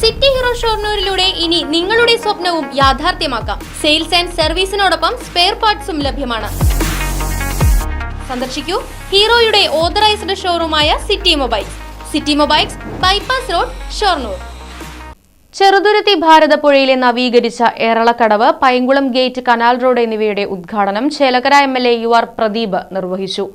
City hero ഷൊർണൂരിലൂടെ ഇനി നിങ്ങളുടെ സ്വപ്നവും യാഥാർത്ഥ്യമാക്കാം. സെയിൽസ് ആൻഡ് സർവീസിനോടൊപ്പം സ്പെയർ പാർട്സും ലഭ്യമാണ്. സന്ദർശിക്കൂ ഹീറോയുടെ ഓതറൈസ്ഡ് ഷോറൂമായ city mobiles, bypass road, Shoranur. Cheruthuruthy ഭാരതപ്പുഴയിലെ നവീകരിച്ച Eralakkadavu, Painkulam gate, canal road എന്നിവയുടെ ഉദ്ഘാടനം ചേലക്കര MLA UR പ്രദീപ് നിർവഹിച്ചു.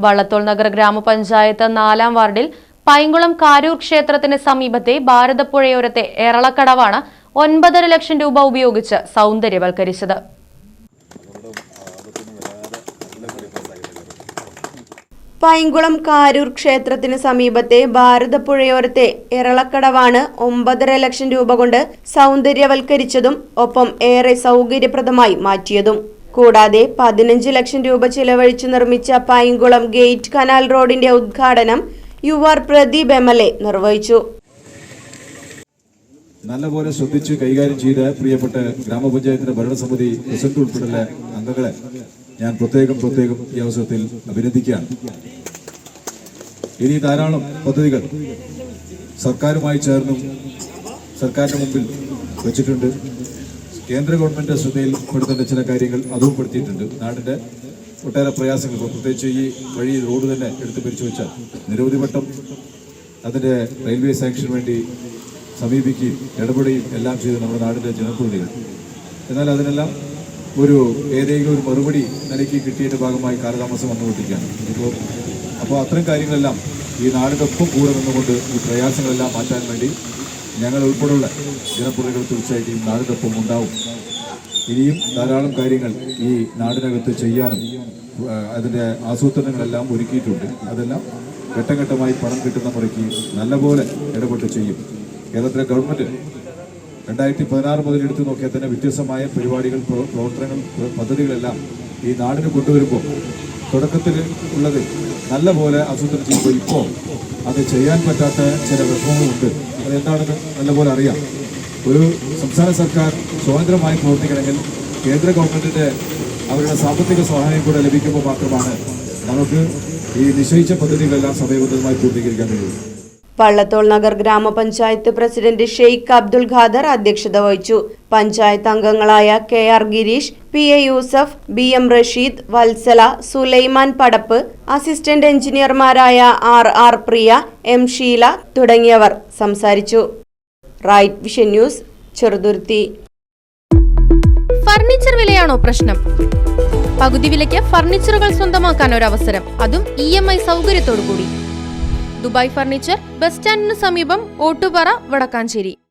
വള്ളത്തോൾ നഗർ ഗ്രാമപഞ്ചായത്ത് 4-ാം വാർഡിൽ പൈങ്കുളം കാരൂർ ക്ഷേത്രത്തിന് സമീപത്തെ ഭാരതപ്പുഴയോരത്തെ എറളക്കടവാണ് 9.5 ലക്ഷം രൂപ ഉപയോഗിച്ച് സൗന്ദര്യവൽക്കരിച്ചത്. പൈങ്കുളം കാരൂർ ക്ഷേത്രത്തിന് സമീപത്തെ ഭാരതപ്പുഴയോരത്തെ എറളക്കടവാണ് 9.5 ലക്ഷം രൂപ കൊണ്ട് സൗന്ദര്യവൽക്കരിച്ചതും ഒപ്പം ഏറെ സൗകര്യപ്രദമായി മാറ്റിയതും. കൂടാതെ 15 ലക്ഷം രൂപ ചിലവഴിച്ച് നിർമ്മിച്ച പൈങ്കുളം ഗേറ്റ്, കനാൽ റോഡിന്റെ ഉദ്ഘാടനം UR പ്രദീപ് MLA നിർവഹിച്ചു. നല്ലപോലെ ശ്രദ്ധിച്ച് കൈകാര്യം ചെയ്ത പ്രിയപ്പെട്ട ഗ്രാമപഞ്ചായത്തിന്റെ ഭരണസമിതി പ്രസിഡന്റ് ഉൾപ്പെടെയുള്ള അംഗങ്ങളെ ഞാൻ പ്രത്യേകം ഈ അവസരത്തിൽ അഭിനന്ദിക്കുകയാണ്. ഇനി ധാരാളം പദ്ധതികൾ സർക്കാരുമായി ചേർന്നും സർക്കാരിന് മുമ്പിൽ വെച്ചിട്ടുണ്ട്. കേന്ദ്ര ഗവൺമെന്റ് ശ്രദ്ധയിൽപ്പെടുത്തേണ്ട ചില കാര്യങ്ങൾ അതും പെടുത്തിയിട്ടുണ്ട്. നാടിന്റെ ഒട്ടേറെ പ്രയാസങ്ങൾ, പ്രത്യേകിച്ച് ഈ വഴി റോഡ് തന്നെ എടുത്തു പരിശോധിച്ചാൽ നിരവധി വട്ടം അതിന്റെ റെയിൽവേ സാങ്ഷന് വേണ്ടി സമീപിക്കുകയും ഇടപെടുകയും എല്ലാം ചെയ്ത് നമ്മുടെ നാടിന്റെ ജനപ്രതിനിധികൾ. എന്നാൽ അതിനെല്ലാം ഏതെങ്കിലും ഒരു മറുപടി നിലയ്ക്ക് കിട്ടിയതിന്റെ ഭാഗമായി കാലതാമസം വന്നുകൊണ്ടിരിക്കുകയാണ്. അപ്പോൾ അത്തരം കാര്യങ്ങളെല്ലാം ഈ നാടിന്റെ ഒപ്പം കൂടെ നിന്നുകൊണ്ട് ഈ പ്രയാസങ്ങളെല്ലാം മാറ്റാൻ വേണ്ടി ഞങ്ങൾ ഉൾപ്പെടെയുള്ള ജനപ്രതിനിധികൾ തീർച്ചയായിട്ടും ഈ നാടിന്റെ ഒപ്പം ഉണ്ടാവും. ഇനിയും ധാരാളം കാര്യങ്ങൾ ഈ നാടിനകത്ത് ചെയ്യാനും അതിന്റെ ആസൂത്രണങ്ങളെല്ലാം ഒരുക്കിയിട്ടുണ്ട്. അതെല്ലാം ഘട്ടഘട്ടമായി പണം കിട്ടുന്ന മുറയ്ക്ക് നല്ലപോലെ ഇടപെട്ട് ചെയ്യും. കേരളത്തിലെ ഗവൺമെന്റ് 2016 മുതൽ എടുത്തു നോക്കിയാൽ തന്നെ വ്യത്യസ്തമായ പരിപാടികൾ, പ്രവർത്തനങ്ങൾ, പദ്ധതികളെല്ലാം ഈ നാടിന് കൊണ്ടുവരുമ്പോൾ തുടക്കത്തിൽ ഉള്ളത് നല്ലപോലെ ആസൂത്രണം ചെയ്യുമ്പോൾ ഇപ്പോൾ അത് ചെയ്യാൻ പറ്റാത്ത ചില വിഷമങ്ങളുണ്ട്. അതെന്താണെന്ന് നല്ലപോലെ അറിയാം. ഒരു സംസ്ഥാന സർക്കാർ സ്വതന്ത്രമായി പ്രവർത്തിക്കണമെങ്കിൽ കേന്ദ്ര ഗവൺമെന്റിന്റെ അവരുടെ സാമ്പത്തിക സഹായം കൂടെ ലഭിക്കുമ്പോൾ മാത്രമാണ് നമുക്ക് ഈ നിശ്ചയിച്ച പദ്ധതികളെല്ലാം സമയബന്ധിതമായി പൂർത്തീകരിക്കാൻ കഴിയും. വള്ളത്തോൾ നഗർ ഗ്രാമപഞ്ചായത്ത് പ്രസിഡന്റ് ഷെയ്ഖ് അബ്ദുൽ ഖാദർ അധ്യക്ഷത വഹിച്ചു. പഞ്ചായത്ത് അംഗങ്ങളായ KR Girish, PA Yusuf, BM Rasheed, Vatsala, Sulaiman Padappu, assistant എഞ്ചിനീയർമാരായ RR പ്രിയ, M ഷീല തുടങ്ങിയവർ സംസാരിച്ചു. Right vision news, Cheruthuruthy. Furniture വിലയാണോ പ്രശ്നം? പകുതി വിലയ്ക്ക് ഫർണിച്ചറുകൾ സ്വന്തമാക്കാൻ ഒരു അവസരം, അതും EMI സൗകര്യത്തോടു കൂടി. ദുബായ് ഫർണിച്ചർ, ബസ് സ്റ്റാൻഡിന് സമീപം, ഓട്ടുപാറ, വടക്കാഞ്ചേരി.